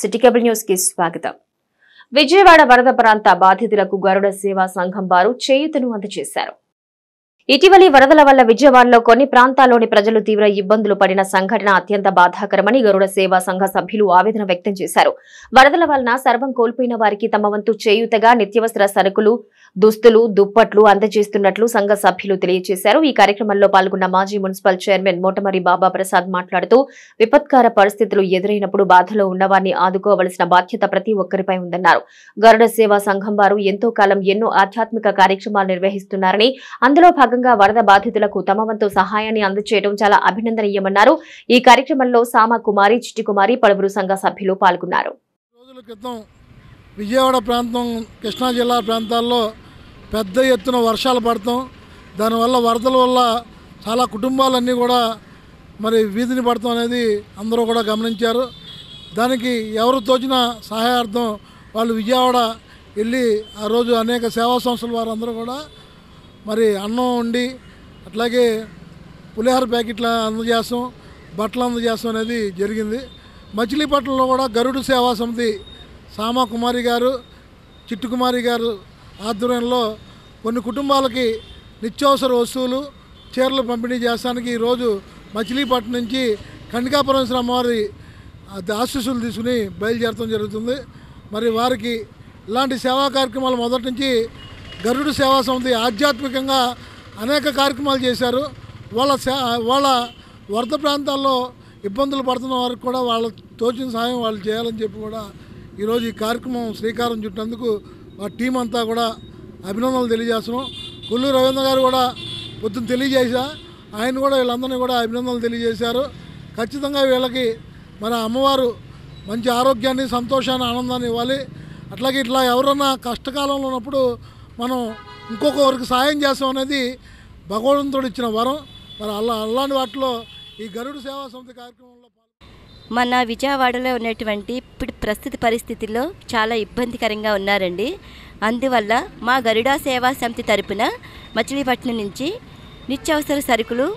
City cable news కి స్వాగతం. విజయవాడ వరద ప్రాంత బాధితులకు గరుడ సేవా సంఘం వారు చేయూతను అందజేశారు. ఇటీవలి వరదల వల్ల విజయవాడలో కొన్ని ప్రాంతాల్లోని ప్రజలు తీవ్ర ఇబ్బందులు పడిన సంఘటన అత్యంత బాధాకరమని గరుడ సేవా సంఘ సభ్యులు ఆవేదన వ్యక్తం చేశారు. వరదల వలన సర్వం కోల్పోయిన వారికి తమ వంతు చేయూతగా నిత్యవసర సరుకులు, దుస్తులు, దుప్పట్లు అందజేస్తున్నట్లు సంఘ సభ్యులు తెలియజేశారు. ఈ కార్యక్రమంలో పాల్గొన్న మాజీ మున్సిపల్ చైర్మన్ మోటమరి బాబా ప్రసాద్ మాట్లాడుతూ విపత్కర పరిస్థితులు ఎదురైనప్పుడు బాధలో ఉన్నవారిని ఆదుకోవలసిన బాధ్యత ప్రతి ఒక్కరిపై ఉందన్నారు. గరుడ సేవా సంఘం వారు ఎంతో కాలం ఎన్నో ఆధ్యాత్మిక కార్యక్రమాలు నిర్వహిస్తున్నారని, అందులో భాగంగా వరద బాధితులకు తమ వంతు సహాయాన్ని అందజేయడం చాలా అభినందనీయమన్నారు. ఈ కార్యక్రమంలో సామ కుమారి, చిట్టి కుమారి, పలువురు సంఘ సభ్యులు పాల్గొన్నారు. రోజుల క్రితం విజయవాడ ప్రాంతం, కృష్ణా జిల్లా ప్రాంతాల్లో పెద్ద ఎత్తున వర్షాలు పడతాం, దానివల్ల వరదల వల్ల చాలా కుటుంబాలన్నీ కూడా మరి వీధిని పడతాం అనేది అందరూ కూడా గమనించారు. దానికి ఎవరు తోచిన సహాయార్థం వాళ్ళు విజయవాడ వెళ్ళి ఆ రోజు అనేక సేవా సంస్థల వారందరూ కూడా మరి అన్నం వండి అట్లాగే పులిహోర ప్యాకెట్లు అందజేస్తాం, బట్టలు అందజేస్తాం అనేది జరిగింది. మచిలీపట్నంలో కూడా గరుడు సేవా సమితి సామా కుమారి గారు, చిట్టు కుమారి గారు ఆధ్వర్యంలో కొన్ని కుటుంబాలకి నిత్యావసర వస్తువులు, చీరలు పంపిణీ చేస్తానికి ఈరోజు మచిలీపట్నం నుంచి కన్నికాపరమేశ్వర అమ్మవారి ఆశీస్సులు తీసుకుని బయలుదేరడం జరుగుతుంది. మరి వారికి ఇలాంటి సేవా కార్యక్రమాలు మొదటి నుంచి గరుడు సేవా సమితి ఆధ్యాత్మికంగా అనేక కార్యక్రమాలు చేశారు. వాళ్ళ వరద ప్రాంతాల్లో ఇబ్బందులు పడుతున్న వారికి కూడా వాళ్ళ తోచిన సహాయం వాళ్ళు చేయాలని చెప్పి కూడా ఈరోజు ఈ కార్యక్రమం శ్రీకారం చుట్టినందుకు ఆ టీం అంతా కూడా అభినందనలు తెలియజేస్తున్నాం. కొల్లూరు రవీంద్ర గారు కూడా పొద్దున్న తెలియజేశా, ఆయన కూడా వీళ్ళందరినీ కూడా అభినందనలు తెలియజేశారు. ఖచ్చితంగా వీళ్ళకి మన అమ్మవారు మంచి ఆరోగ్యాన్ని, సంతోషాన్ని, ఆనందాన్ని ఇవ్వాలి. అట్లాగే ఇట్లా ఎవరన్నా కష్టకాలంలో ఉన్నప్పుడు మనం ఇంకొకరికి సాయం చేస్తాం అనేది భగవంతుడు ఇచ్చిన వరం. మరి అలాంటి వాటిలో ఈ గరుడు సేవా సమితి కార్యక్రమంలో మన విజయవాడలో ఉన్నటువంటి ఇప్పుడు ప్రస్తుత పరిస్థితుల్లో చాలా ఇబ్బందికరంగా ఉన్నారండి. అందువల్ల మా గరుడ సేవా సమితి తరపున మచిలీపట్నం నుంచి నిత్యావసర సరుకులు,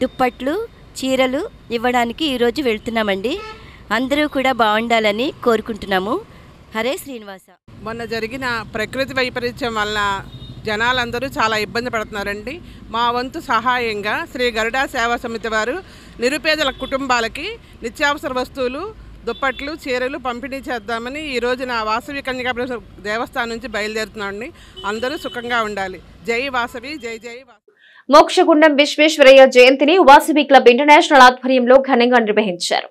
దుప్పట్లు, చీరలు ఇవ్వడానికి ఈరోజు వెళ్తున్నామండి. అందరూ కూడా బాగుండాలని కోరుకుంటున్నాము. హరే శ్రీనివాస. మొన్న జరిగిన ప్రకృతి వైపరీత్యం వలన జనాలందరూ చాలా ఇబ్బంది పడుతున్నారండి. మా వంతు సహాయంగా శ్రీ గరుడ సేవా సమితి వారు నిరుపేదల కుటుంబాలకి నిత్యావసర వస్తువులు, దుప్పట్లు, చీరలు పంపిణీ చేద్దామని ఈ రోజున వాసవి కన్యకాపరమేశ్వర దేవస్థానం నుంచి బయలుదేరుతున్నామండి. అందరూ సుఖంగా ఉండాలి. జై వాసవి, జై జై వాసవి. మోక్షగుండం విశ్వేశ్వరయ్య జయంతిని వాసవి క్లబ్ ఇంటర్నేషనల్ ఆధ్వర్యంలో ఘనంగా నిర్వహించారు.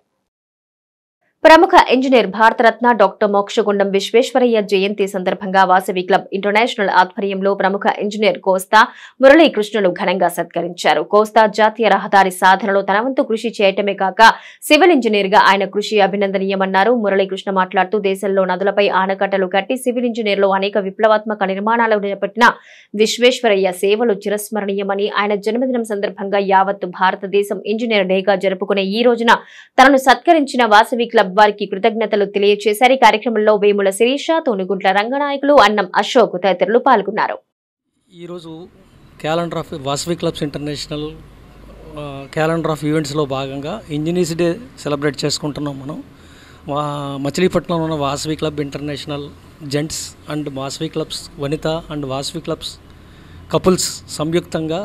ప్రముఖ ఇంజనీర్, భారతరత్న డాక్టర్ మోక్షగుండం విశ్వేశ్వరయ్య జయంతి సందర్భంగా వాసవి క్లబ్ ఇంటర్నేషనల్ ఆధ్వర్యంలో ప్రముఖ ఇంజనీర్ కోస్తా మురళీకృష్ణను ఘనంగా సత్కరించారు. కోస్తా జాతీయ రహదారి సాధనలో తన వంతు కృషి చేయటమే కాక సివిల్ ఇంజనీర్ గా ఆయన కృషి అభినందనీయమన్నారు. మురళీకృష్ణ మాట్లాడుతూ దేశంలో నదులపై ఆనకట్టలు కట్టి సివిల్ ఇంజనీర్లో అనేక విప్లవాత్మక నిర్మాణాలు చేపట్టిన విశ్వేశ్వరయ్య సేవలు చిరస్మరణీయమని, ఆయన జన్మదినం సందర్భంగా యావత్తు భారతదేశం ఇంజనీర్ డేగా జరుపుకునే ఈ రోజున తనను సత్కరించిన వాసవి క్లబ్ వారికి కృతజ్ఞతలు తెలియజేశారు. ఈ కార్యక్రమంలో వేముల శిరీష, తోనుగుంట్ల రంగనాయకులు, అన్నం అశోక్ తదితరులు పాల్గొన్నారు. ఈరోజు calendar of Vasavi clubs international calendar of ఈవెంట్స్లో భాగంగా ఇంజనీర్స్ డే సెలబ్రేట్ చేసుకుంటున్నాం. మనం మచిలీపట్నంలో ఉన్న Vasavi club international gents and Vasavi clubs Vanitha and Vasavi clubs couples సంయుక్తంగా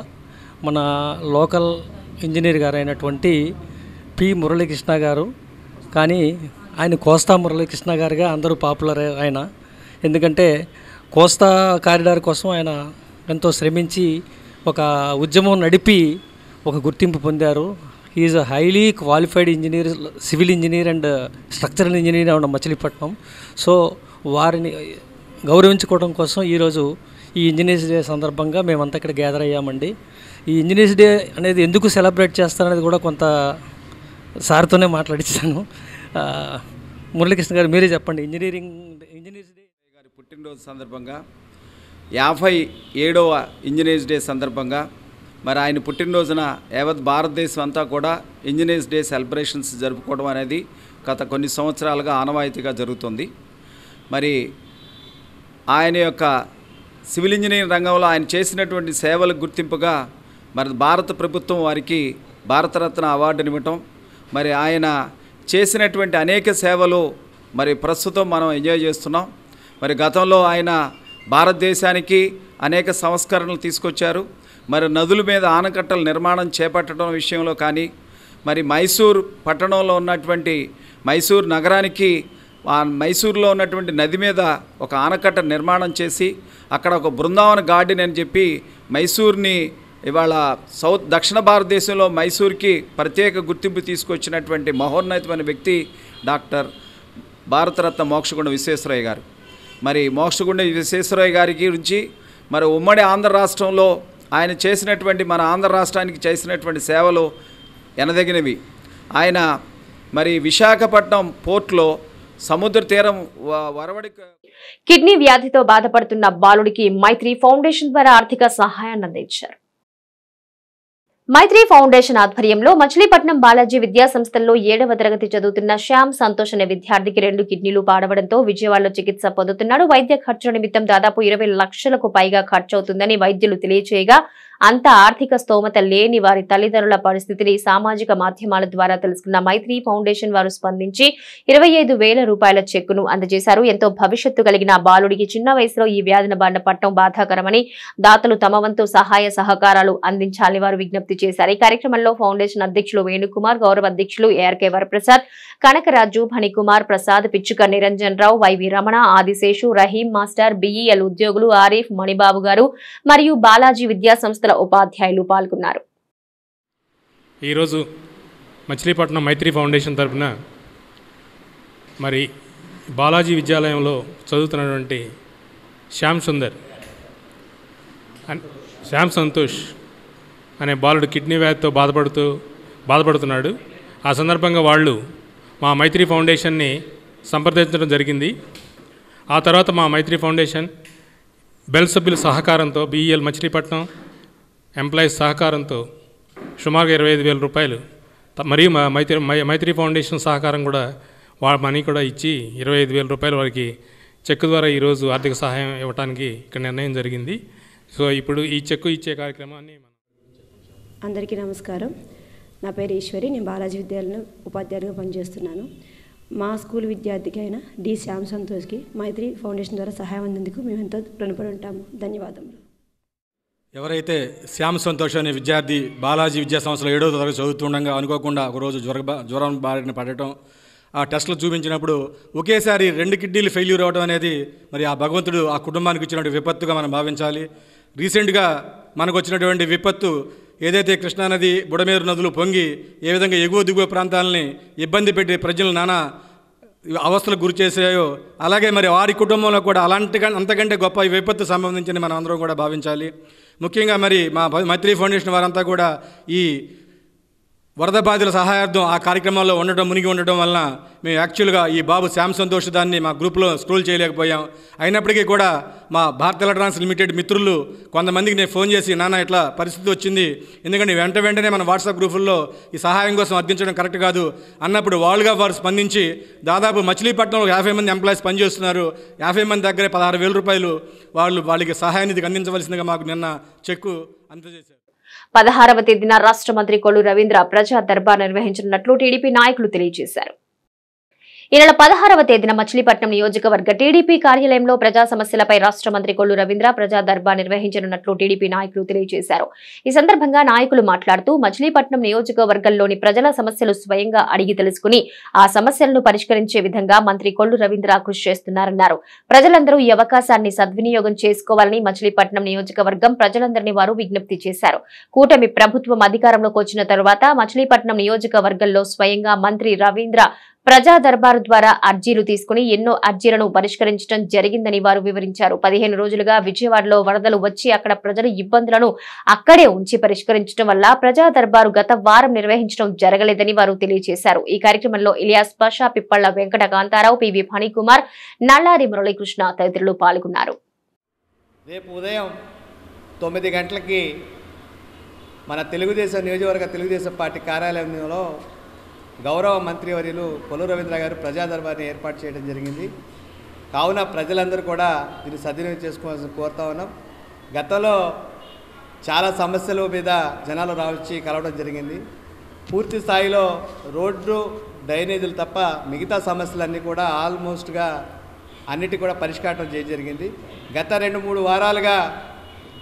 మన లోకల్ ఇంజనీర్ గారు అయినటువంటి పి మురళీకృష్ణ గారు, కానీ ఆయన కోస్తా మురళీకృష్ణ గారిగా అందరూ పాపులర్. ఆయన ఎందుకంటే కోస్తా కారిడార్ కోసం ఆయన ఎంతో శ్రమించి ఒక ఉద్యమం నడిపి ఒక గుర్తింపు పొందారు. Is a highly qualified engineer, civil engineer and structural engineer ఉన్న మచిలీపట్నం. సో వారిని గౌరవించుకోవడం కోసం ఈరోజు ఈ ఇంజనీర్స్ డే సందర్భంగా మేమంతా ఇక్కడ గ్యాదర్ అయ్యామండి. ఈ ఇంజనీర్స్ డే అనేది ఎందుకు సెలబ్రేట్ చేస్తారనేది కూడా కొంత సార్తోనే మాట్లాడించాను. మురళీకృష్ణ గారు మీరే చెప్పండి. ఇంజనీర్స్ డే గారి పుట్టినరోజు సందర్భంగా 57వ ఇంజనీర్స్ డే సందర్భంగా మరి ఆయన పుట్టినరోజున యావత్ భారతదేశం అంతా కూడా ఇంజనీర్స్ డే సెలబ్రేషన్స్ జరుపుకోవడం అనేది గత కొన్ని సంవత్సరాలుగా ఆనవాయితీగా జరుగుతుంది. మరి ఆయన యొక్క సివిల్ ఇంజనీరింగ్ రంగంలో ఆయన చేసినటువంటి సేవలకు గుర్తింపుగా మరి భారత ప్రభుత్వం వారికి భారతరత్న అవార్డుని ఇవ్వటం, మరి ఆయన చేసినటువంటి అనేక సేవలు మరి ప్రస్తుతం మనం ఎంజాయ్ చేస్తున్నాం. మరి గతంలో ఆయన భారతదేశానికి అనేక సంస్కరణలు తీసుకొచ్చారు. మరి నదుల మీద ఆనకట్టల నిర్మాణం చేపట్టడం విషయంలో కానీ, మరి మైసూర్ పట్టణంలో ఉన్నటువంటి మైసూర్ నగరానికి మైసూర్లో ఉన్నటువంటి నది మీద ఒక ఆనకట్ట నిర్మాణం చేసి అక్కడ ఒక బృందావన గార్డెన్ అని చెప్పి మైసూర్ని ఇవాళ దక్షిణ భారతదేశంలో మైసూర్కి ప్రత్యేక గుర్తింపు తీసుకొచ్చినటువంటి మహోన్నతమైన వ్యక్తి డాక్టర్ భారతరత్న మోక్షగుండ విశ్వేశ్వరయ్య గారు. మరి మోక్షగుండ విశ్వేశ్వరయ్య గారి గురించి మరి ఉమ్మడి ఆంధ్ర రాష్ట్రంలో ఆయన చేసినటువంటి మన ఆంధ్ర రాష్ట్రానికి చేసినటువంటి సేవలు ఎనదగినవి. ఆయన మరి విశాఖపట్నం పోర్ట్లో సముద్ర తీరం వరవడి కిడ్నీ వ్యాధితో బాధపడుతున్న బాలుడికి మైత్రి ఫౌండేషన్ ద్వారా ఆర్థిక సహాయాన్ని అందించారు. మైత్రి ఫౌండేషన్ ఆధ్వర్యంలో మచిలీపట్నం బాలాజీ విద్యా సంస్థల్లో 7వ తరగతి చదువుతున్న శ్యామ్ సంతోష్ అనే విద్యార్థికి 2 కిడ్నీలు పాడవడంతో విజయవాడలో చికిత్స పొందుతున్నాడు. వైద్య ఖర్చుల నిమిత్తం దాదాపు 20 లక్షలకు పైగా ఖర్చవుతుందని వైద్యులు తెలియచేయగా అంత ఆర్థిక స్తోమత లేని వారి తల్లిదండ్రుల పరిస్థితిని సామాజిక మాధ్యమాల ద్వారా తెలుసుకున్న మైత్రి ఫౌండేషన్ వారు స్పందించి 25,000 రూపాయల చెక్కును అందజేశారు. ఎంతో భవిష్యత్తు కలిగిన బాలుడికి చిన్న వయసులో ఈ వ్యాధిన బారిన పడటం బాధాకరమని దాతలు తమ వంతు సహాయ సహకారాలు అందించాలని వారు విజ్ఞప్తి చేశారు. ఈ కార్యక్రమంలో ఫౌండేషన్ అధ్యక్షులు వేణుకుమార్, గౌరవ అధ్యక్షులు ARK Varaprasad, Kanakaraju, Phanikumar, Prasad, Pichuka Niranjan Rao, YV Ramana, Adiseshu, Rahim master, BEL ఉద్యోగులు ఆరిఫ్, మణిబాబు గారు మరియు బాలాజీ విద్యా సంస్థల ఉపాధ్యాయులు పాల్గొన్నారు. ఈరోజు మచిలీపట్నం మైత్రి ఫౌండేషన్ తరఫున మరి బాలాజీ విద్యాలయంలో చదువుతున్నటువంటి శ్యామ్ సంతోష్ అనే బాలుడు కిడ్నీ వ్యాధితో బాధపడుతున్నాడు. ఆ సందర్భంగా వాళ్ళు మా మైత్రి ఫౌండేషన్ని సంప్రదించడం జరిగింది. ఆ తర్వాత మా మైత్రి ఫౌండేషన్ బెల్ సభ్యుల సహకారంతో, బిఈఎల్ మచిలీపట్నం ఎంప్లాయీస్ సహకారంతో సుమారుగా 25,000 రూపాయలు మరియు మా మైత్రి ఫౌండేషన్ సహకారం కూడా వాళ్ళ మనీ కూడా ఇచ్చి 25,000 రూపాయలు వారికి చెక్ ద్వారా ఈరోజు ఆర్థిక సహాయం ఇవ్వడానికి ఇక్కడ నిర్ణయం జరిగింది. సో ఇప్పుడు ఈ చెక్కు ఇచ్చే కార్యక్రమాన్ని అందరికీ నమస్కారం. నా పేరు ఈశ్వరి. నేను బాలాజీ విద్యాలయంలో ఉపాధ్యాయులుగా పనిచేస్తున్నాను. మా స్కూల్ విద్యార్థికి అయిన డి శ్యామ్ సంతోష్కి మైత్రి ఫౌండేషన్ ద్వారా సహాయం అందేందుకు మేము ఎంతో రుణపడి ఉంటాము. ధన్యవాదములు. ఎవరైతే శ్యామ్ సంతోష్ అనే విద్యార్థి బాలాజీ విద్యా సంస్థలో 7వ తరగతి చదువుతుండగా అనుకోకుండా ఒకరోజు జ్వరం బారిన పడటం, ఆ టెస్టులు చూపించినప్పుడు ఒకేసారి 2 కిడ్నీలు ఫెయిల్యూర్ అవ్వడం అనేది మరి ఆ భగవంతుడు ఆ కుటుంబానికి ఇచ్చినటువంటి విపత్తుగా మనం భావించాలి. రీసెంట్గా మనకు వచ్చినటువంటి విపత్తు ఏదైతే కృష్ణానది, బుడమేరు నదులు పొంగి ఏ విధంగా ఎగువ దిగువ ప్రాంతాలని ఇబ్బంది పెట్టి ప్రజలు నానా అవస్థలకు గురి చేసాయో, అలాగే మరి వారి కుటుంబంలో కూడా అంతకంటే గొప్ప ఈ విపత్తు సంబంధించి మనం అందరం కూడా భావించాలి. ముఖ్యంగా మరి మా మైత్రి ఫౌండేషన్ వారంతా కూడా ఈ వరద బాధితుల సహాయార్థం ఆ కార్యక్రమంలో మునిగి ఉండటం వలన మేము యాక్చువల్గా ఈ బాబు శ్యామ్ సంతోష్ దాన్ని మా గ్రూప్లో స్క్రోల్ చేయలేకపోయాం. అయినప్పటికీ కూడా మా భారత్ ఎలక్ట్రానిక్స్ లిమిటెడ్ మిత్రులు కొంతమందికి నేను ఫోన్ చేసి, నాన్న ఇట్లా పరిస్థితి వచ్చింది, ఎందుకంటే వెంటనే మన వాట్సాప్ గ్రూపుల్లో ఈ సహాయం కోసం అర్థించడం కరెక్ట్ కాదు అన్నప్పుడు వారు స్పందించి దాదాపు మచిలీపట్నంలో 50 మంది ఎంప్లాయీస్ పనిచేస్తున్నారు. 50 మంది దగ్గరే 16,000 రూపాయలు వాళ్ళకి సహాయానికి అందించవలసిందిగా మాకు నిన్న చెక్కు అందజేశారు. 16వ తేదీన రాష్ట్ర మంత్రి కొల్లు రవీంద్ర ప్రజా దర్బార్ నిర్వహించనున్నట్లు టీడీపీ నాయకులు తెలియజేశారు. ఈ నెల 16వ తేదీన మచిలీపట్నం నియోజకవర్గ టీడీపీ కార్యాలయంలో ప్రజా సమస్యలపై రాష్ట్ర మంత్రి కొల్లు రవీంద్ర ప్రజా దర్బార్ నిర్వహించనున్నట్లు టీడీపీ నాయకులు తెలియజేశారు. ఈ సందర్భంగా నాయకులు మాట్లాడుతూ మచిలీపట్నం నియోజకవర్గంలోని ప్రజల సమస్యలు స్వయంగా అడిగి తెలుసుకుని ఆ సమస్యలను పరిష్కరించే విధంగా మంత్రి కొల్లు రవీంద్ర కృషి చేస్తున్నారన్నారు. ప్రజలందరూ ఈ అవకాశాన్ని సద్వినియోగం చేసుకోవాలని మచిలీపట్నం నియోజకవర్గం ప్రజలందరినీ వారు విజ్ఞప్తి చేశారు. కూటమి ప్రభుత్వం అధికారంలోకి వచ్చిన తరువాత మచిలీపట్నం నియోజకవర్గంలో స్వయంగా మంత్రి రవీంద్ర ప్రజా దర్బారు ద్వారా అర్జీలు తీసుకుని ఎన్నో అర్జీలను పరిష్కరించడం జరిగిందని వారు వివరించారు. 15 రోజులుగా విజయవాడలో వరదలు వచ్చి అక్కడ ప్రజల ఇబ్బందులను అక్కడే ఉంచి పరిష్కరించడం వల్ల ప్రజా దర్బారు గత వారం నిర్వహించడం జరగలేదని వారు తెలియజేశారు. ఈ కార్యక్రమంలో ఇలియాస్ పాషా, పిప్పళ్ల వెంకట కాంతారావు, పివి ఫణికుమార్, నల్లారి మురళీకృష్ణ తదితరులు పాల్గొన్నారు. రేపు ఉదయం 9 గంటలకి మన నియోజకవర్గ తెలుగుదేశం పార్టీ కార్యాలయంలో గౌరవ మంత్రివర్యులు కొల్లు రవీంద్ర గారు ప్రజా దర్బార్ని ఏర్పాటు చేయడం జరిగింది. కావున ప్రజలందరూ కూడా దీన్ని సద్వినియోగం చేసుకోవాల్సి కోరుతా ఉన్నాం. గతంలో చాలా సమస్యల మీద జనాలు రావచ్చి కలవడం జరిగింది. పూర్తి స్థాయిలో రోడ్డు డ్రైనేజీలు తప్ప మిగతా సమస్యలన్నీ కూడా ఆల్మోస్ట్గా అన్నిటి కూడా పరిష్కారం చేయడం జరిగింది. గత 2-3 వారాలుగా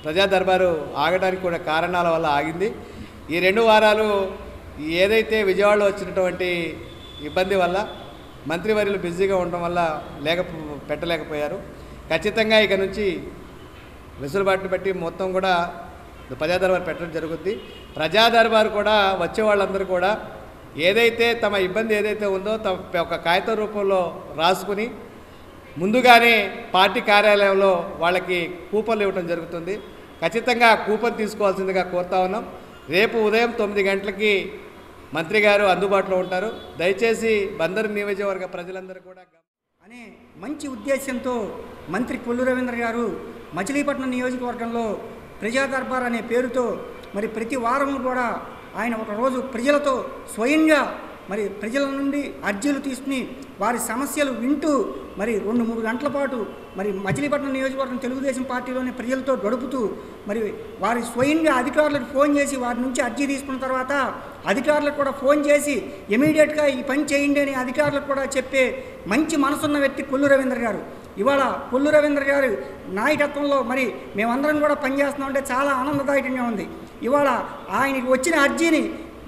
ప్రజా దర్బారు ఆగడానికి కూడా కారణాల వల్ల ఆగింది. ఈ 2 వారాలు ఏదైతే విజయవాడలో వచ్చినటువంటి ఇబ్బంది వల్ల మంత్రివర్యులు బిజీగా ఉండడం వల్ల పెట్టలేకపోయారు. ఖచ్చితంగా ఇక నుంచి వెసులుబాటుని బట్టి మొత్తం కూడా ప్రజా దర్బారు పెట్టడం జరుగుద్ది. ప్రజా దర్బారు కూడా వచ్చే వాళ్ళందరూ కూడా ఏదైతే తమ ఇబ్బంది ఏదైతే ఉందో ఒక కాగితం రూపంలో రాసుకుని ముందుగానే పార్టీ కార్యాలయంలో వాళ్ళకి కూపన్లు ఇవ్వడం జరుగుతుంది. ఖచ్చితంగా కూపన్ తీసుకోవాల్సిందిగా కోరుతా ఉన్నాం. రేపు ఉదయం 9 గంటలకి మంత్రి గారు అందుబాటులో ఉంటారు. దయచేసి బందరు నియోజకవర్గ ప్రజలందరూ కూడా అనే మంచి ఉద్దేశంతో మంత్రి కొల్లు రవీంద్ర గారు మచిలీపట్నం నియోజకవర్గంలో ప్రజా దర్బార్ అనే పేరుతో మరి ప్రతి వారం కూడా ఆయన ఒకరోజు ప్రజలతో స్వయంగా మరి ప్రజల నుండి అర్జీలు తీసుకుని వారి సమస్యలు వింటూ మరి 2-3 గంటల పాటు మరి మచిలీపట్నం నియోజకవర్గం తెలుగుదేశం పార్టీలోని ప్రజలతో గడుపుతూ మరి వారి స్వయంగా అధికారులకు ఫోన్ చేసి వారి నుంచి అర్జీ తీసుకున్న తర్వాత అధికారులకు కూడా ఫోన్ చేసి ఇమీడియట్గా ఈ పని చేయండి అని అధికారులకు కూడా చెప్పే మంచి మనసున్న వ్యక్తి కొల్లు రవీంద్ర గారు. ఇవాళ కొల్లు రవీంద్ర గారు నాయకత్వంలో మరి మేమందరం కూడా పనిచేస్తున్నామంటే చాలా ఆనందదాయకంగా ఉంది. ఇవాళ ఆయనకి వచ్చిన అర్జీని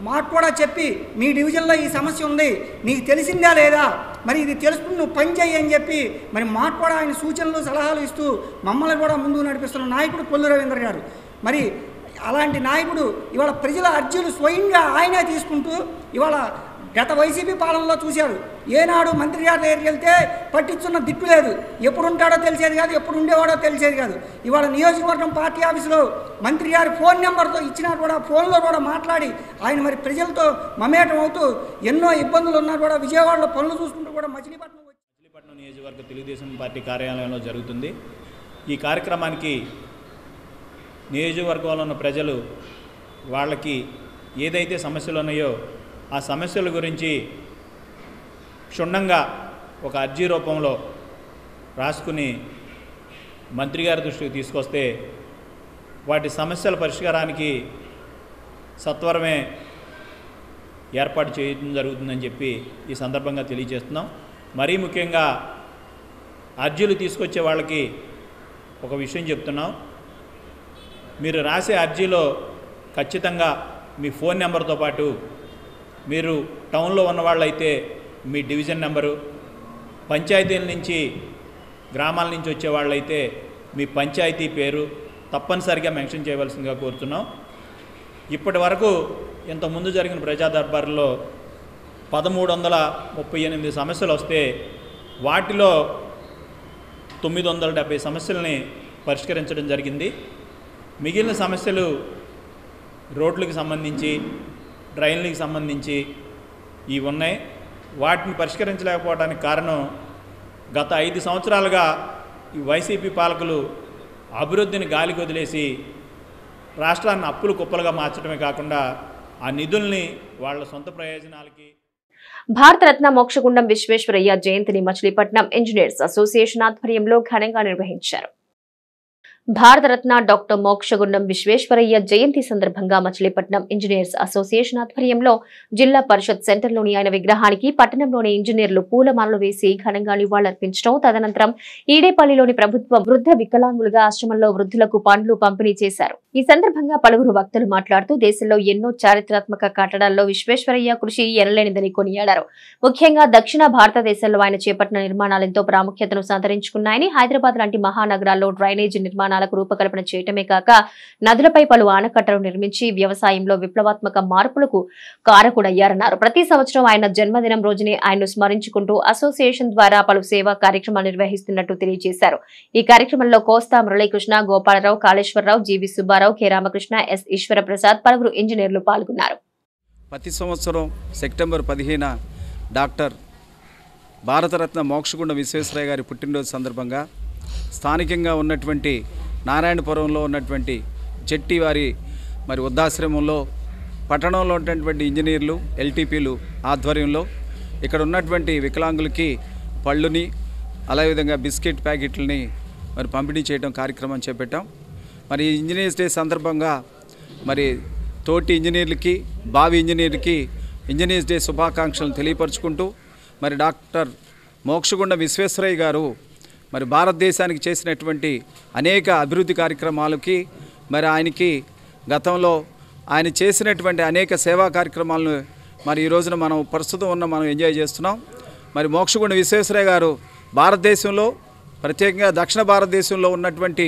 మాకు కూడా చెప్పి మీ డివిజన్లో ఈ సమస్య ఉంది, నీకు తెలిసిందా లేదా, మరి ఇది తెలుసుకుని నువ్వు పని చేయి అని చెప్పి మరి మాకు కూడా ఆయన సూచనలు సలహాలు ఇస్తూ మమ్మల్ని కూడా ముందుకు నడిపిస్తున్న నాయకుడు కొల్లు రవీంద్ర గారు. మరి అలాంటి నాయకుడు ఇవాళ ప్రజల అర్జీలు స్వయంగా ఆయనే తీసుకుంటూ ఇవాళ గత వైసీపీ పాలనలో చూశారు. ఏనాడు మంత్రి గారి దగ్గరికి వెళ్తే పట్టించున్న దిక్కు లేదు, ఎప్పుడు ఉంటాడో తెలిసేది కాదు, ఎప్పుడు ఉండేవాడో తెలిసేది కాదు. ఇవాళ నియోజకవర్గం పార్టీ ఆఫీసులో మంత్రి గారి ఫోన్ నెంబర్తో ఇచ్చినా కూడా ఫోన్లో కూడా మాట్లాడి ఆయన మరి ప్రజలతో మమేకం అవుతూ ఎన్నో ఇబ్బందులు ఉన్నా కూడా విజయవాడలో పనులు చూసుకుంటూ కూడా మచిలీపట్నం నియోజకవర్గ తెలుగుదేశం పార్టీ కార్యాలయంలో జరుగుతుంది. ఈ కార్యక్రమానికి నియోజకవర్గంలో ఉన్న ప్రజలు వాళ్ళకి ఏదైతే సమస్యలు ఉన్నాయో ఆ సమస్యల గురించి క్షుణ్ణంగా ఒక అర్జీ రూపంలో రాసుకుని మంత్రి గారి దృష్టికి తీసుకొస్తే వాటి సమస్యల పరిష్కారానికి సత్వరమే ఏర్పాటు చేయడం జరుగుతుందని చెప్పి ఈ సందర్భంగా తెలియజేస్తున్నాం. మరీ ముఖ్యంగా అర్జీలు తీసుకొచ్చే వాళ్ళకి ఒక విషయం చెప్తున్నాం. మీరు రాసే అర్జీలో ఖచ్చితంగా మీ ఫోన్ నెంబర్తో పాటు మీరు టౌన్లో ఉన్నవాళ్ళైతే మీ డివిజన్ నెంబరు, పంచాయతీల నుంచి గ్రామాల నుంచి వచ్చే వాళ్ళైతే మీ పంచాయతీ పేరు తప్పనిసరిగా మెన్షన్ చేయవలసిందిగా కోరుతున్నాం. ఇప్పటి వరకు ఇంతకుముందు జరిగిన ప్రజా దర్బార్లో 1338 సమస్యలు వస్తే వాటిలో 970 సమస్యలని పరిష్కరించడం జరిగింది. మిగిలిన సమస్యలు రోడ్లకు సంబంధించి, డ్రైన్లకు సంబంధించి ఇవి ఉన్నాయి. వాటిని పరిష్కరించలేకపోవడానికి కారణం గత 5 సంవత్సరాలుగా ఈ వైసీపీ పాలకులు అభివృద్ధిని గాలికి వదిలేసి రాష్ట్రాన్ని అప్పులు కుప్పలుగా మార్చడమే కాకుండా ఆ నిధుల్ని వాళ్ళ సొంత ప్రయోజనాలకి. భారతరత్న మోక్షగుండం విశ్వేశ్వరయ్య జయంతిని మచిలీపట్నం ఇంజనీర్స్ అసోసియేషన్ ఆధ్వర్యంలో ఘనంగా నిర్వహించారు. భారతరత్న డాక్టర్ మోక్షగుండం విశ్వేశ్వరయ్య జయంతి సందర్భంగా మచిలీపట్నం ఇంజనీర్స్ అసోసియేషన్ ఆధ్వర్యంలో జిల్లా పరిషత్ సెంటర్లోని ఆయన విగ్రహానికి పట్టణంలోని ఇంజనీర్లు పూలమాలలు వేసి ఘనంగా నివాళులర్పించడం, తదనంతరం ఈడేపల్లిలోని ప్రభుత్వ వృద్ధ వికలాంగులుగా ఆశ్రమంలో వృద్ధులకు పండ్లు పంపిణీ చేశారు. ఈ సందర్భంగా పలువురు వక్తలు మాట్లాడుతూ దేశంలో ఎన్నో చారిత్రాత్మక కట్టడాల్లో విశ్వేశ్వరయ్య కృషి ఎనలేనిదని కొనియాడారు. ముఖ్యంగా దక్షిణ భారతదేశంలో ఆయన చేపట్టిన నిర్మాణాలు ఎంతో ప్రాముఖ్యతను సంతరించుకున్నాయని, హైదరాబాద్ లాంటి మహానగరాల్లో డ్రైనేజీ నిర్మాణాలకు రూపకల్పన చేయటమే కాక నదులపై పలు ఆనకట్టలు నిర్మించి వ్యవసాయంలో విప్లవాత్మక మార్పులకు కారకుడయ్యారన్నారు. ప్రతి సంవత్సరం ఆయన జన్మదినం రోజునే ఆయన్ను స్మరించుకుంటూ అసోసియేషన్ ద్వారా పలు సేవా కార్యక్రమాలు నిర్వహిస్తున్నట్టు తెలియజేశారు. ఈ కార్యక్రమంలో కోస్తా మురళీకృష్ణ, గోపాలరావు, కాళేశ్వరరావు, జీవి సుబ్బారావు, కె రామకృష్ణ, ఎస్ ఈశ్వరప్రసాద్, పలువురు ఇంజనీర్లు పాల్గొన్నారు. ప్రతి సంవత్సరం సెప్టెంబర్ 15 డాక్టర్ భారతరత్న మోక్షగుండం విశ్వేశ్వరయ్య గారి పుట్టినరోజు సందర్భంగా స్థానికంగా ఉన్నటువంటి నారాయణపురంలో ఉన్నటువంటి చెట్టి వారి మరి వృద్ధాశ్రమంలో పట్టణంలో ఉన్నటువంటి ఇంజనీర్లు, ఎల్టీపీలు ఆధ్వర్యంలో ఇక్కడ ఉన్నటువంటి వికలాంగులకి పళ్ళుని అదేవిధంగా బిస్కెట్ ప్యాకెట్లని మరి పంపిణీ చేయడం కార్యక్రమం చేపట్టాం. మరి ఇంజనీర్స్ డే సందర్భంగా మరి తోటి ఇంజనీర్లకి, భావి ఇంజనీర్లకి ఇంజనీర్స్ డే శుభాకాంక్షలను తెలియపరుచుకుంటూ మరి డాక్టర్ మోక్షగుండ విశ్వేశ్వరయ్య గారు మరి భారతదేశానికి చేసినటువంటి అనేక అభివృద్ధి కార్యక్రమాలకి మరి ఆయనకి గతంలో ఆయన చేసినటువంటి అనేక సేవా కార్యక్రమాలను మరి ఈ రోజున మనం ప్రస్తుతం మనం ఎంజాయ్ చేస్తున్నాం. మరి మోక్షగుండ విశ్వేశ్వరయ్య గారు భారతదేశంలో ప్రత్యేకంగా దక్షిణ భారతదేశంలో ఉన్నటువంటి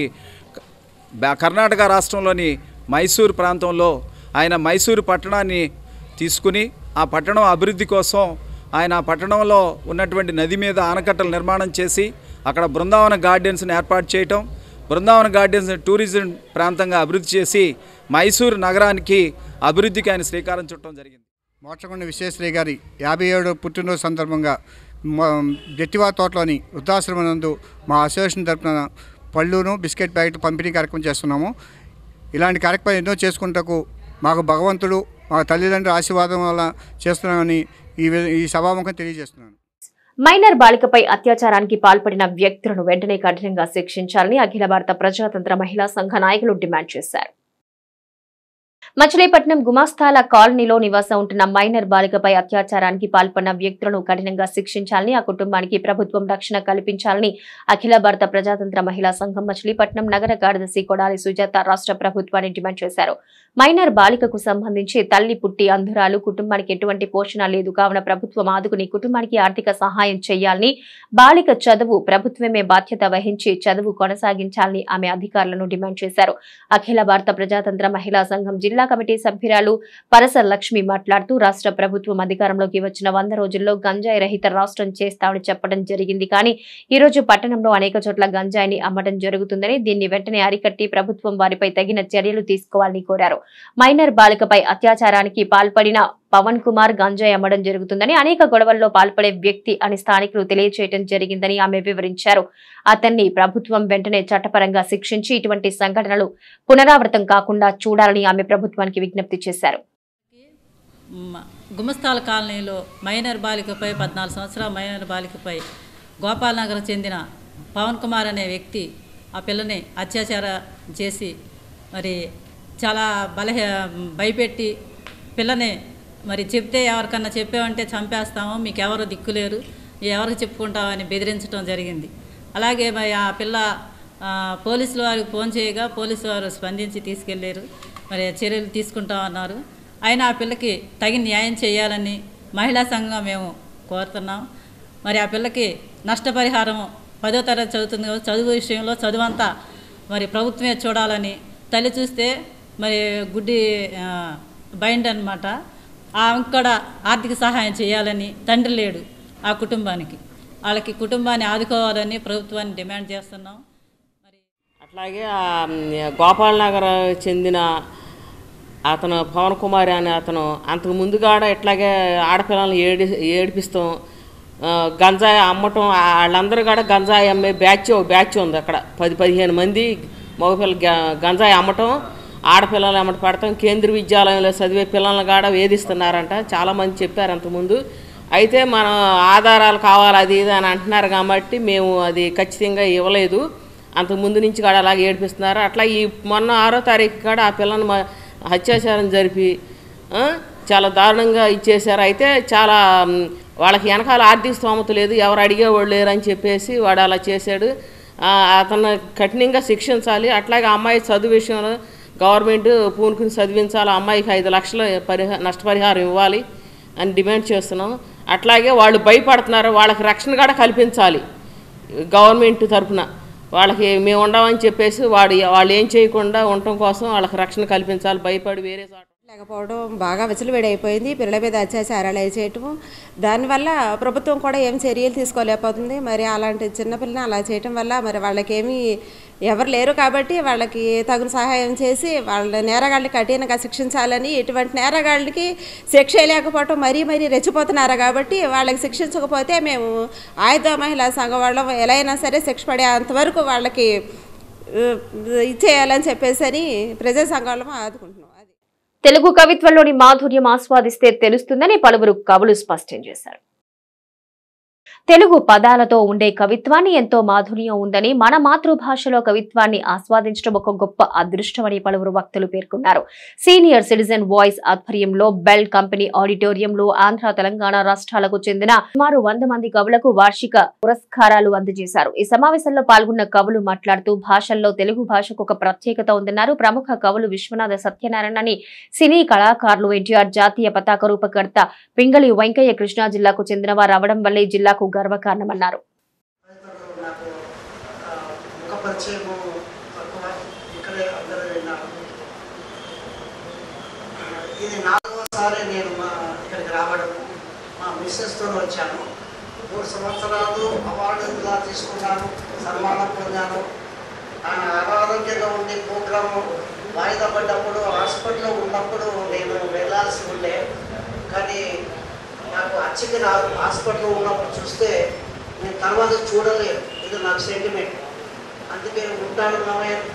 కర్ణాటక రాష్ట్రంలోని మైసూరు ప్రాంతంలో ఆయన మైసూరు పట్టణాన్ని తీసుకుని ఆ పట్టణం అభివృద్ధి కోసం ఆయన ఆ పట్టణంలో ఉన్నటువంటి నది మీద ఆనకట్టలు నిర్మాణం చేసి అక్కడ బృందావన గార్డెన్స్ని ఏర్పాటు చేయటం, బృందావన గార్డెన్స్ టూరిజం ప్రాంతంగా అభివృద్ధి చేసి మైసూరు నగరానికి అభివృద్ధికి ఆయన శ్రీకారం చుట్టడం జరిగింది. మోక్షగుండ విశ్వేశ్వరయ్య గారి 57వ పుట్టినరోజు సందర్భంగా జట్టివా తోటలోని వృద్ధాశ్రమం నందు మా అసోసియేషన్ తరఫున పళ్ళును బిస్కెట్ ప్యాకెట్ పంపిణీ కార్యక్రమం చేస్తున్నాము. ఇలాంటి కార్యక్రమాలు ఎన్నో చేసుకుంటకు మాకు భగవంతుడు మా తల్లిదండ్రుల ఆశీర్వాదం వల్ల చేస్తున్నామని ఈ సభాముఖం తెలియజేస్తున్నాను. మైనర్ బాలికపై అత్యాచారానికి పాల్పడిన వ్యక్తులను వెంటనే కఠినంగా శిక్షించాలని అఖిల భారత ప్రజాతంత్ర మహిళా సంఘ నాయకులు డిమాండ్ చేశారు. మచిలీపట్నం గుమాస్తాల కాలనీలో నివాసం ఉంటున్న మైనర్ బాలికపై అత్యాచారానికి పాల్పడిన వ్యక్తులను కఠినంగా శిక్షించాలని, ఆ కుటుంబానికి ప్రభుత్వం రక్షణ కల్పించాలని అఖిల భారత ప్రజాతంత్ర మహిళా సంఘం మచిలీపట్నం నగర కార్యదర్శి కొడాలి సుజాత రాష్ట్ర ప్రభుత్వాన్ని డిమాండ్ చేశారు. మైనర్ బాలికకు సంబంధించి తల్లి పుట్టి అంధురాలు, కుటుంబానికి ఎటువంటి పోషణ లేదు కావున ప్రభుత్వం ఆదుకుని కుటుంబానికి ఆర్థిక సహాయం చేయాలని, బాలిక చదువు ప్రభుత్వమే బాధ్యత వహించి చదువు కొనసాగించాలని ఆమె అధికారులను డిమాండ్ చేశారు. అఖిల భారత ప్రజాతంత్ర మహిళా సంఘం జిల్లా కమిటీ సభ్యురాలు పరస లక్ష్మి మాట్లాడుతూ రాష్ట్ర ప్రభుత్వం అధికారంలోకి వచ్చిన 100 రోజుల్లో గంజాయి రహిత రాష్ట్రం చేస్తామని చెప్పడం జరిగింది. కానీ ఈ రోజు పట్టణంలో అనేక చోట్ల గంజాయిని అమ్మడం జరుగుతుందని, దీన్ని వెంటనే అరికట్టి ప్రభుత్వం వారిపై తగిన చర్యలు తీసుకోవాలని కోరారు. మైనర్ బాలికపై అత్యాచారానికి పాల్పడిన పవన్ కుమార్ గంజాయి అమ్మడం జరుగుతుందని, అనేక గొడవల్లో పాల్పడే వ్యక్తి అని స్థానికులు తెలియజేయడం జరిగిందని ఆమె వివరించారు. అతన్ని ప్రభుత్వం వెంటనే చట్టపరంగా శిక్షించి ఇటువంటి సంఘటనలు పునరావృతం కాకుండా చూడాలని ఆమె ప్రభుత్వానికి విజ్ఞప్తి చేశారు. గుమస్తాల కాలనీలో మైనర్ బాలికపై 14 సంవత్సరాల మైనర్ బాలికపై గోపాలనగర్ చెందిన పవన్ కుమార్ అనే వ్యక్తి ఆ పిల్లని అత్యాచారం చేసి మరి చాలా భయపెట్టి పిల్లని మరి చెప్తే ఎవరికన్నా చెప్పామంటే చంపేస్తాము, మీకు ఎవరు దిక్కులేరు, ఎవరికి చెప్పుకుంటామని బెదిరించడం జరిగింది. అలాగే మరి ఆ పిల్ల పోలీసుల వారికి ఫోన్ చేయగా పోలీసు వారు స్పందించి తీసుకెళ్లారు, మరి చర్యలు తీసుకుంటామన్నారు. అయినా ఆ పిల్లకి తగిన న్యాయం చేయాలని మహిళా సంఘంగా మేము కోరుతున్నాం. మరి ఆ పిల్లకి నష్టపరిహారం 10వ తరగతి చదువుతుంది, చదువు విషయంలో చదువంతా మరి ప్రభుత్వమే చూడాలని, తల్లి చూస్తే మరి గుడ్డి బైండ్ అనమాట, ఆమెకు కూడా ఆర్థిక సహాయం చేయాలని, తండ్రి లేడు ఆ కుటుంబానికి, వాళ్ళకి కుటుంబాన్ని ఆదుకోవాలని ప్రభుత్వాన్ని డిమాండ్ చేస్తున్నాం. మరి అట్లాగే గోపాలనగర్ చెందిన అతను పవన్ కుమార్ అనే అతను అంతకు ముందుగాడ ఇట్లాగే ఆడపిల్లలను ఏడిపిస్తాం, గంజాయి అమ్మటం, వాళ్ళందరూ కూడా గంజాయి అమ్మే బ్యాచ్ ఉంది అక్కడ. 10-15 మంది మగపిల్ల గంజాయి అమ్మటం, ఆడపిల్లలు అమ్మట పడతాం, కేంద్రీయ విద్యాలయంలో చదివే పిల్లలను కూడా వేధిస్తున్నారంట. చాలామంది చెప్పారు అంతకుముందు. అయితే మనం ఆధారాలు కావాలి అది ఇది అని అంటున్నారు కాబట్టి మేము అది ఖచ్చితంగా ఇవ్వలేదు. అంతకుముందు నుంచి కూడా అలాగే ఏడిపిస్తున్నారు. అట్లా ఈ మొన్న 6వ తారీఖు కూడా ఆ పిల్లను అత్యాచారం జరిపి చాలా దారుణంగా ఇచ్చేశారు. అయితే చాలా వాళ్ళకి వెనకాల ఆర్థిక స్తోమత లేదు, ఎవరు అడిగేవాళ్ళు లేరు అని చెప్పేసి వాడు అలా చేశాడు. అతను కఠినంగా శిక్షించాలి. అట్లాగే అమ్మాయి చదువు విషయంలో గవర్నమెంట్ పూనుకుని చదివించాలి, అమ్మాయికి 5 లక్షల నష్టపరిహారం ఇవ్వాలి అని డిమాండ్ చేస్తున్నాం. అట్లాగే వాళ్ళు భయపడుతున్నారు, వాళ్ళకి రక్షణ కూడా కల్పించాలి గవర్నమెంట్ తరఫున. వాళ్ళకి మేము ఉండమని చెప్పేసి వాళ్ళు ఏం చేయకుండా ఉండటం కోసం వాళ్ళకి రక్షణ కల్పించాలి. భయపడి వేరే లేకపోవడం బాగా విచలవిడైపోయింది. పిల్లల మీద అత్యాచారాలు చేయటం, దానివల్ల ప్రభుత్వం కూడా ఏం చర్యలు తీసుకోలేకపోతుంది. మరి అలాంటి చిన్నపిల్లని అలా చేయటం వల్ల మరి వాళ్ళకేమీ ఎవరు లేరు కాబట్టి వాళ్ళకి తగిన సహాయం చేసి వాళ్ళ నేరగాళ్ళని కఠినంగా శిక్షించాలని, ఇటువంటి నేరగాళ్ళకి శిక్ష లేకపోవటం మరీ రెచ్చిపోతున్నారు కాబట్టి వాళ్ళకి శిక్షించకపోతే మేము ఆయుధ మహిళా సంఘం వాళ్ళం ఎలా అయినా సరే శిక్ష పడే అంతవరకు వాళ్ళకి ఇచ్చేయాలని చెప్పేసి ప్రజా సంఘాలను ఆదుకుంటున్నాం. తెలుగు కవిత్వంలోని మాధుర్యం ఆస్వాదిస్తే తెలుస్తుందని పలువురు కవులు స్పష్టం చేశారు. తెలుగు పదాలతో ఉండే కవిత్వాన్ని ఎంతో మాధుర్యం ఉందని, మన మాతృభాషలో కవిత్వాన్ని ఆస్వాదించడం ఒక గొప్ప అదృష్టమని పలువురు వక్తలు పేర్కొన్నారు. సీనియర్ సిటిజన్ వాయిస్ ఆధ్వర్యంలో బెల్ కంపెనీ ఆడిటోరియంలో ఆంధ్ర, తెలంగాణ రాష్ట్రాలకు చెందిన సుమారు 100 మంది కవులకు వార్షిక పురస్కారాలు అందజేశారు. ఈ సమావేశంలో పాల్గొన్న కవులు మాట్లాడుతూ భాషల్లో తెలుగు భాషకు ఒక ప్రత్యేకత ఉందన్నారు. ప్రముఖ కవులు విశ్వనాథ సత్యనారాయణని, సినీ కళాకారులు ఎన్టీఆర్, జాతీయ పతాక రూపకర్త పింగళి వెంకయ్య కృష్ణా జిల్లాకు చెందిన వారు అవడం వల్లే జిల్లాకు గర్వకారణమన్నారు. ఇది 4వసారి నేను ఇక్కడికి రావడం, మా మిస్సెస్తో వచ్చాను. 3 సంవత్సరాలు అవార్డుగా తీసుకున్నాను, సన్మానం పొందాను. అనారోగ్యంగా ఉండే ప్రోగ్రాము వాయిదా పడ్డప్పుడు హాస్పిటల్లో ఉన్నప్పుడు నేను వెళ్ళాల్సి ఉండే, కానీ నాకు అచ్చికి రాదు. హాస్పిటల్లో ఉన్నప్పుడు చూస్తే నేను తర్వాత చూడలేదు. ఇది నాకు సెంటిమెంట్. అందుకే ఉంటాడు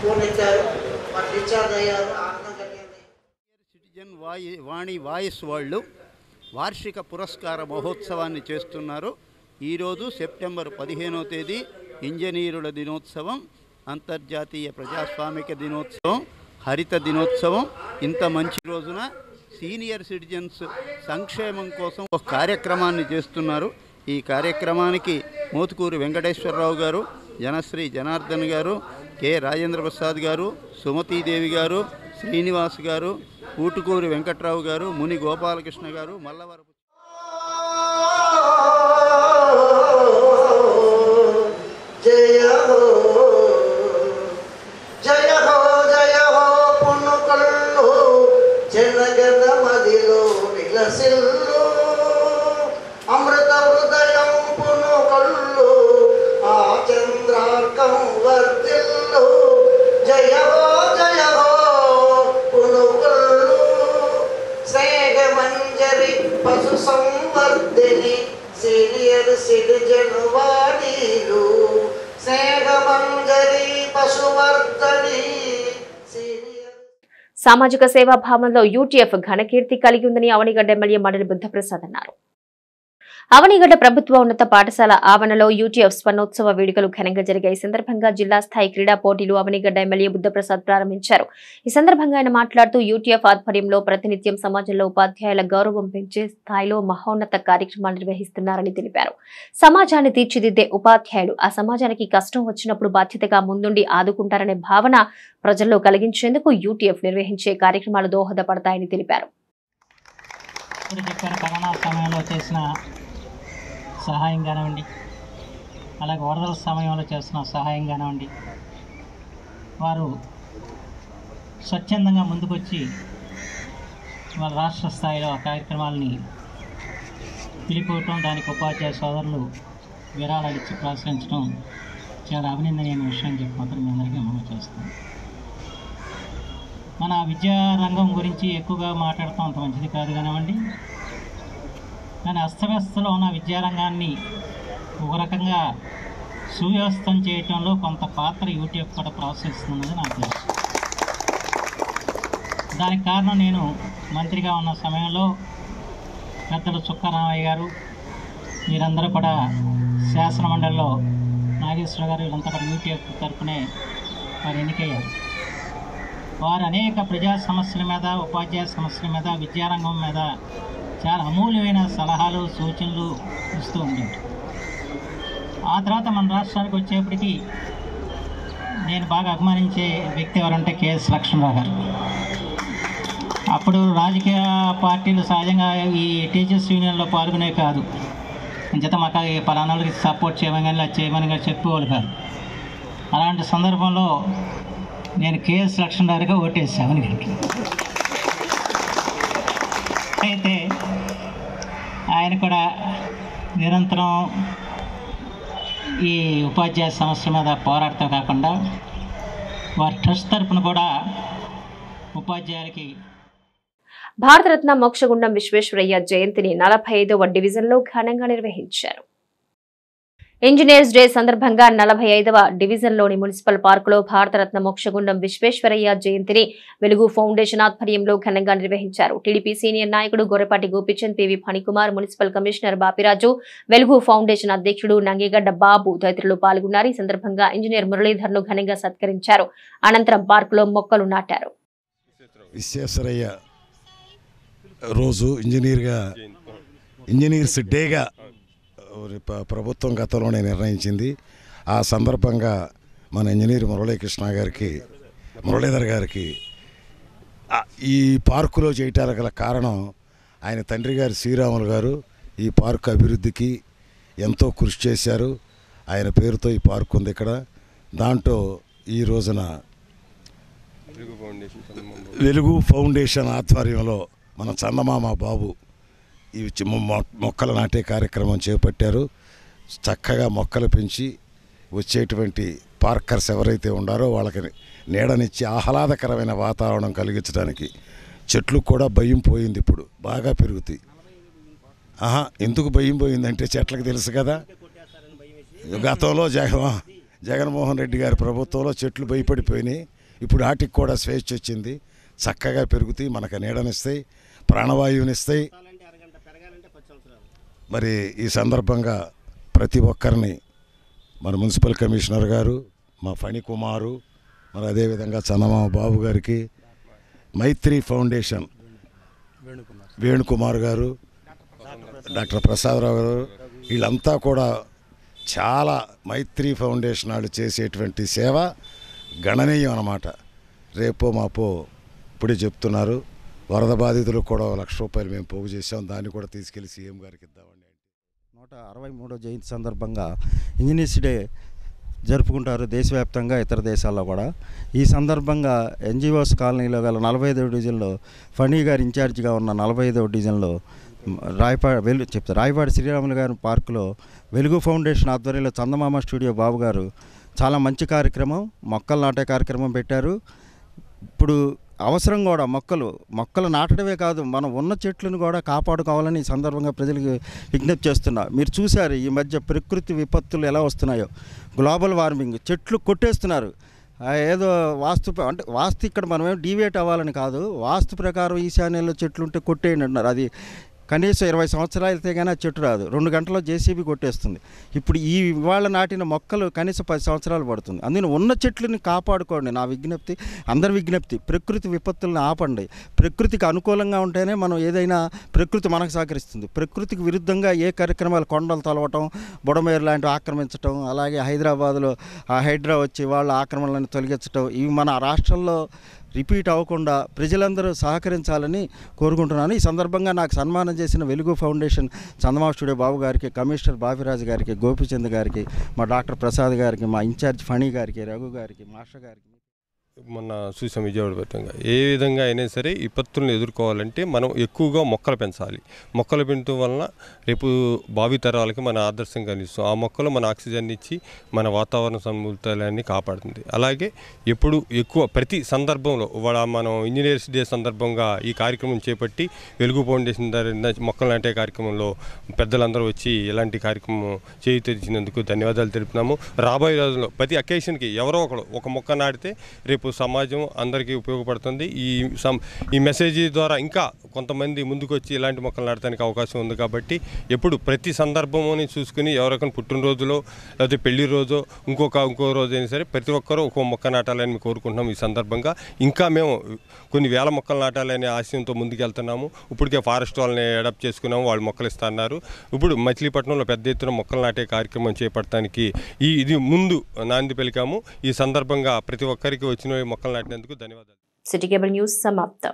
ఫోన్ ఎత్తారు, వాళ్ళు రీఛార్జ్ అయ్యారు, ఆనందం కలిగింది. సిటిజన్ వాణి వాయిస్ వాళ్ళు వార్షిక పురస్కార మహోత్సవాన్ని చేస్తున్నారు. ఈరోజు సెప్టెంబర్ 15వ తేదీ ఇంజనీరుల దినోత్సవం, అంతర్జాతీయ ప్రజాస్వామిక దినోత్సవం, హరిత దినోత్సవం. ఇంత మంచి రోజున సీనియర్ సిటిజన్స్ సంక్షేమం కోసం ఒక కార్యక్రమాన్ని చేస్తున్నారు. ఈ కార్యక్రమానికి మోతుకూరు వెంకటేశ్వరరావు గారు, జనశ్రీ జనార్దన్ గారు, కె రాజేంద్ర ప్రసాద్ గారు, సుమతీదేవి గారు, శ్రీనివాస్ గారు, ఊటుకూరి వెంకట్రావు గారు, ముని గోపాలకృష్ణ గారు, మల్లవరపు జయ హో జయ హో జయ హో పుణ్యకళ్ళు జనగణ మదిలో విలసిల్లు అమృత హృదయం పుణ్యకళ్ళు ఆ చంద్రార్కం వర్ధిల్లు జయ హో పుణ్యకళ్ళు స్నేహ మంజరి పశు సంవర్ధిని సీనియర్ సిటిజన్ వాణీలు స్నేహ మంజరి పశువర్ధని. సామాజిక సేవా భావంలో యూటీఎఫ్ ఘనకీర్తి కలిగి ఉందని అవనిగడ్డ ఎమ్మెల్యే మండలి బుద్ధప్రసాద్ అన్నారు. అవనిగడ్డ ప్రభుత్వ ఉన్నత పాఠశాల ఆవరణలో యూటీఎఫ్ స్వర్ణోత్సవ వేడుకలు ఘనంగా జరిగాయి. ఈ సందర్భంగా జిల్లా స్థాయి క్రీడా పోటీలు అవనిగడ్డ ఎమ్మెల్యే బుద్ధప్రసాద్ ప్రారంభించారు. ఈ సందర్భంగా ఆయన మాట్లాడుతూ యూటీఎఫ్ ఆధ్వర్యంలో ప్రతినిత్యం సమాజంలో ఉపాధ్యాయుల గౌరవం పెంచే స్థాయిలో మహోన్నత కార్యక్రమాలు నిర్వహిస్తున్నారని తెలిపారు. సమాజాన్ని తీర్చిదిద్దే ఉపాధ్యాయులు ఆ సమాజానికి కష్టం వచ్చినప్పుడు బాధ్యతగా ముందుండి ఆదుకుంటారనే భావన ప్రజల్లో కలిగించేందుకు యూటీఎఫ్ నిర్వహించే కార్యక్రమాలు దోహదపడతాయని తెలిపారు. సహాయం కానివ్వండి, అలాగే వరదల సమయంలో చేస్తున్న సహాయం కానివ్వండి, వారు స్వచ్ఛందంగా ముందుకొచ్చి వాళ్ళ రాష్ట్ర స్థాయిలో కార్యక్రమాలని పిలిపోవటం, దానికి ఉపాధ్యాయ సోదరులు విరాళాలు ఇచ్చి ప్రోత్సహించడం చాలా అభినందనీయమైన విషయం చెప్పి మాత్రం మీ అందరికీ మనం చేస్తాం. మన విద్యారంగం గురించి ఎక్కువగా మాట్లాడటం అంత మంచిది కాదు కానివ్వండి, కానీ అస్తవ్యస్తలో ఉన్న విద్యారంగాన్ని ఒక రకంగా సువ్యవస్థం చేయటంలో కొంత పాత్ర యూటీఎఫ్ కూడా ప్రోత్సహిస్తున్నది నాకు తెలుసు. దానికి కారణం నేను మంత్రిగా ఉన్న సమయంలో పెద్దలు చుక్కారామయ్య గారు, మీరందరూ కూడా శాసనమండలిలో నాగేశ్వర గారు, వీళ్ళంతా కూడా యూటీఎఫ్ తరఫునే వారు ఎన్నికయ్యారు. వారు అనేక ప్రజా సమస్యల మీద, ఉపాధ్యాయ సమస్యల మీద, విద్యారంగం మీద చాలా అమూల్యమైన సలహాలు, సూచనలు ఇస్తూ ఉండేవి. ఆ తర్వాత మన రాష్ట్రానికి వచ్చేప్పటికి నేను బాగా అభిమానించే వ్యక్తి ఎవరంటే కెఎస్ లక్ష్మణరావు గారు. అప్పుడు రాజకీయ పార్టీలు సహజంగా ఈ టీచర్స్ యూనియన్లో పాల్గొనే కాదు, అంచేత మాకు పలానా వాళ్ళకి సపోర్ట్ చేయమని కానీ అది చేయమని కానీ చెప్పేవాళ్ళు కాదు. అలాంటి సందర్భంలో నేను కెఎస్ లక్ష్మణరావుగా ఓటేసాను. అయితే ఆయన కూడా నిరంతరం ఈ ఉపాధ్యాయ సమస్య మీద పోరాడటం కాకుండా వారి ట్రస్ట్ తరపున కూడా ఉపాధ్యాయులకి భారతరత్న మోక్షగుండం విశ్వేశ్వరయ్య జయంతిని 45వ డివిజన్లో ఘనంగా నిర్వహించారు. ఇంజనీర్స్ డే సందర్భంగా 45వ డివిజన్లోని మున్సిపల్ పార్కులో భారతరత్న మోక్షగుండం విశ్వేశ్వరయ్య జయంతిని వెలుగు ఫౌండేషన్ ఆధ్వర్యంలో ఘనంగా నిర్వహించారు. టీడీపీ సీనియర్ నాయకుడు Gorrepati Gopichand, PV Phanikumar, municipal commissioner Bapiraju, వెలుగు ఫౌండేషన్ అధ్యక్షుడు నంగిగడ్డ బాబు తదితరులు పాల్గొన్నారు. ఈ సందర్భంగా ఇంజనీర్ మురళీధర్ను ఘనంగా సత్కరించారు. అనంతరం పార్కులో మొక్కలు నాటారు. విశ్వేశ్వరయ్య రోజు ఇంజనీర్స్ డేగా ప్రభుత్వం గతంలోనే నిర్ణయించింది. ఆ సందర్భంగా మన ఇంజనీర్ మురళీధర్ గారికి ఈ పార్కులో చేయటానికి గల కారణం ఆయన తండ్రి గారు శ్రీరాములు గారు ఈ పార్కు అభివృద్ధికి ఎంతో కృషి చేశారు. ఆయన పేరుతో ఈ పార్కు ఉంది ఇక్కడ. దాంట్లో ఈ రోజున వెలుగు ఫౌండేషన్ ఆధ్వర్యంలో మన చందమామ బాబు ఈ మొక్కలు నాటే కార్యక్రమం చేపట్టారు. చక్కగా మొక్కలు పెంచి వచ్చేటువంటి పార్కర్స్ ఎవరైతే ఉండారో వాళ్ళకి నీడనిచ్చి ఆహ్లాదకరమైన వాతావరణం కలిగించడానికి చెట్లు కూడా భయం పోయింది. ఇప్పుడు బాగా పెరుగుతాయి. ఎందుకు భయం పోయిందంటే చెట్లకు తెలుసు కదా, గతంలో జగన్మోహన్ రెడ్డి గారి ప్రభుత్వంలో చెట్లు భయపడిపోయినాయి. ఇప్పుడు వాటికి కూడా స్వేచ్ఛ వచ్చింది. చక్కగా పెరుగుతాయి, మనకు నీడనిస్తాయి, ప్రాణవాయువునిస్తాయి. మరి ఈ సందర్భంగా ప్రతి ఒక్కరిని మన మున్సిపల్ కమిషనర్ గారు, మా ఫణికుమారు, మరి అదేవిధంగా చందమామ బాబు గారికి, మైత్రి ఫౌండేషన్ వేణుకుమార్ గారు, డాక్టర్ ప్రసాదరావు గారు, వీళ్ళంతా కూడా చాలా మైత్రి ఫౌండేషన్ వాళ్ళు చేసేటువంటి సేవ గణనీయం అన్నమాట. రేపో మాపో ఇప్పుడే చెప్తున్నారు, వరద బాధితులకు కూడా ₹1,00,000 మేము పోగు చేసాం. దాన్ని కూడా తీసుకెళ్లి సీఎం గారికి ఇద్దామండి. 163వ జయంతి సందర్భంగా ఇంజనీర్స్ డే జరుపుకుంటారు దేశవ్యాప్తంగా, ఇతర దేశాల్లో కూడా. ఈ సందర్భంగా ఎన్జిఓస్ కాలనీలో గల 45వ డివిజన్లో ఫణి గారు ఇన్ఛార్జిగా ఉన్న 45వ డివిజన్లో రాయపాటి శ్రీరాములు గారి పార్కులో వెలుగు ఫౌండేషన్ ఆధ్వర్యంలో చందమామ స్టూడియో బాబు గారు చాలా మంచి కార్యక్రమం, మొక్కలు నాటే కార్యక్రమం పెట్టారు. ఇప్పుడు అవసరం కూడా మొక్కలు నాటడమే కాదు, మనం ఉన్న చెట్లను కూడా కాపాడుకోవాలని ఈ సందర్భంగా ప్రజలకు విజ్ఞప్తి చేస్తున్నా. మీరు చూశారు ఈ మధ్య ప్రకృతి విపత్తులు ఎలా వస్తున్నాయో, గ్లోబల్ వార్మింగ్, చెట్లు కొట్టేస్తున్నారు. ఏదో వాస్తు ఇక్కడ మనమేం డీవియేట్ అవ్వాలని కాదు, వాస్తు ప్రకారం ఈశాన్యంలో చెట్లు ఉంటే కొట్టేయండి అంటున్నారు. అది కనీసం 20 సంవత్సరాలు అయితే కానీ ఆ చెట్టు రాదు, 2 గంటల్లో జేసీబీ కొట్టేస్తుంది. ఇప్పుడు ఇవాళ నాటిన మొక్కలు కనీసం 10 సంవత్సరాలు పడుతుంది. అందుకని ఉన్న చెట్లని కాపాడుకోండి. నా విజ్ఞప్తి, అందరి విజ్ఞప్తి. ప్రకృతి విపత్తులను ఆపండి. ప్రకృతికి అనుకూలంగా ఉంటేనే మనం ఏదైనా ప్రకృతి మనకు సహకరిస్తుంది. ప్రకృతికి విరుద్ధంగా ఏ కార్యక్రమాలు, కొండలు తొలవటం, బుడమేరు లాంటివి ఆక్రమించడం, అలాగే హైదరాబాద్లో హైడ్రా వచ్చి వాళ్ళ ఆక్రమణలను తొలగించడం, ఇవి మన రాష్ట్రంలో రిపీట్ అవ్వకుండా ప్రజలందరూ సహకరించాలని కోరుకుంటున్నాను. ఈ సందర్భంగా నాకు సన్మానం చేసిన వెలుగు ఫౌండేషన్ చందమామ స్టూడియో బాబు గారికి, కమిషనర్ బాపిరాజు గారికి, గోపిచంద్ గారికి, మా డాక్టర్ ప్రసాద్ గారికి, మా ఇన్ఛార్జ్ ఫణి గారికి, రఘు గారికి, మాస్టర్ గారికి. మొన్న చూసాం విజయవాడ వ్యాప్తంగా ఏ విధంగా అయినా సరే విపత్తులను ఎదుర్కోవాలంటే మనం ఎక్కువగా మొక్కలు పెంచాలి. మొక్కలు పెంచడం వలన రేపు భావితరాలకి మన ఆదర్శంగా నిలుస్తాం. ఆ మొక్కలు మన ఆక్సిజన్ ఇచ్చి మన వాతావరణ సమతుల్యాన్ని కాపాడుతుంది. అలాగే ఎప్పుడు ఎక్కువ ప్రతి సందర్భంలో మనం ఇంజనీర్స్ డే సందర్భంగా ఈ కార్యక్రమం చేపట్టి వెలుగు ఫౌండేషన్ ద్వారా మొక్కలు నాటే కార్యక్రమంలో పెద్దలందరూ వచ్చి ఇలాంటి కార్యక్రమం చేయించినందుకు ధన్యవాదాలు తెలుపుతున్నాము. రాబోయే రోజుల్లో ప్రతి అకేషన్కి ఎవరో ఒకరు ఒక మొక్క నాటితే రేపు సమాజం అందరికీ ఉపయోగపడుతుంది. ఈ మెసేజ్ ద్వారా ఇంకా కొంతమంది ముందుకు వచ్చి ఇలాంటి మొక్కలు నాటడానికి అవకాశం ఉంది. కాబట్టి ఎప్పుడు ప్రతి సందర్భంని చూసుకుని ఎవరికైనా పుట్టినరోజులో లేకపోతే పెళ్లి రోజు ఇంకో రోజు అయినా సరే ప్రతి ఒక్కరూ ఒక్కో మొక్క నాటాలని మేము కోరుకుంటున్నాం. ఈ సందర్భంగా ఇంకా మేము కొన్ని వేల మొక్కలు నాటాలనే ఆశయంతో ముందుకెళ్తున్నాము. ఇప్పటికే ఫారెస్ట్ వాళ్ళని అడాప్ట్ చేసుకున్నాము, వాళ్ళు మొక్కలు ఇస్తున్నారు. ఇప్పుడు మచిలీపట్నంలో పెద్ద ఎత్తున మొక్కలు నాటే కార్యక్రమం చేపట్టడానికి ఇది ముందు నాంది పలికాము. ఈ సందర్భంగా ప్రతి ఒక్కరికి వచ్చిన మొక్కలు నాటినందుకు ధన్యవాదాలు. సిటీ కేబుల్ న్యూస్ సమాప్తం.